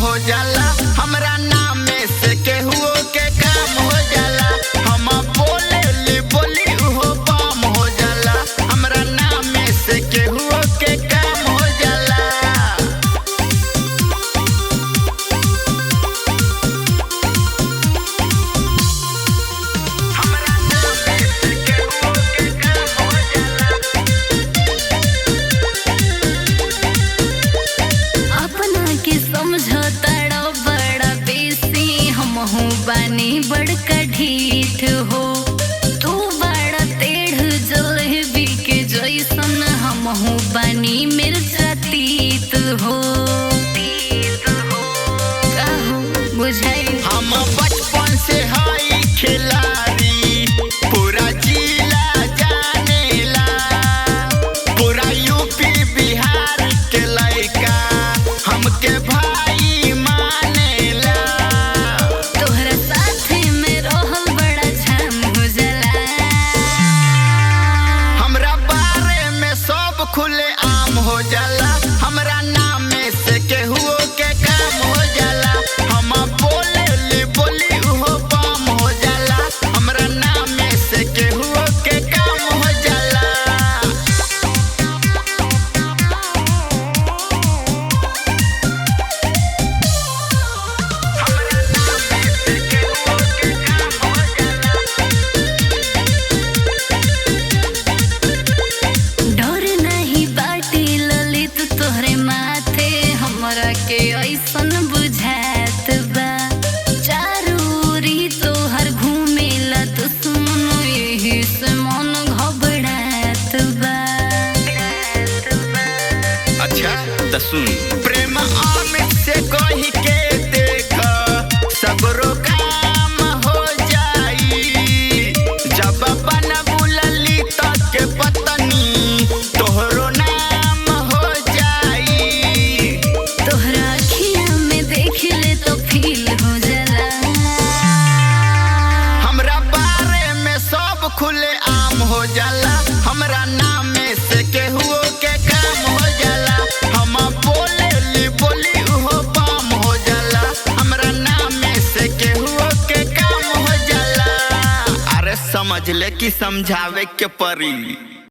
हो जाला, हमरा नाम में से केहू के काम हो जाला। हम बोले बोली हो बम हो जाला, हमरा नाम में से केहू के काम हो जाला। हमरा नाम में से केहू के काम हो जाला। अपना के समझताड़ा बड़ा बेसी, हमहू बानी बड़का ढीठ हो। तू बड़ा टेढ़ जलेबी के जैसन, हमहू बानी मिर्चा तीत हो। काहू बुझाई हम बचपन से हई खिलाड़ी, पूरा जिला जानेला, पूरा यूपी बिहार के लइका हमके भाई मानेला। तोहरा साथे में रहल बड़ा झाम हो जाला। हमरा बारे में सब खुले आम हो जाला, हमरा नाम में से केहू के काम हो जाला। हम बोले बोली हो बम हो जाला, हमरा नाम में से केहू के काम हो जाला। डर नहीं बाटी ललित तोहरे माथे, हमरा के ऐसन बुझात बा। चारूरी तोहर घूमेला दुश्मन, यही से मन घबरात बा। अच्छा त सुन, प्रेम अमित से कही के देख, सगरो काम हो जाई। जब बन बुलली तक के पत्नी, तोहरो नाम हो जाई। तोहरा अखिया में देख ले तो फील हो जाला। हमरा बारे में सब खुले आम हो जाला, हमरा नाम में से केहू के काम हो जाला। हम बोले बोली हो बम हो जाला, हमरा नाम में से केहू के काम हो जाला। अरे समझ ले कि समझावे के परी।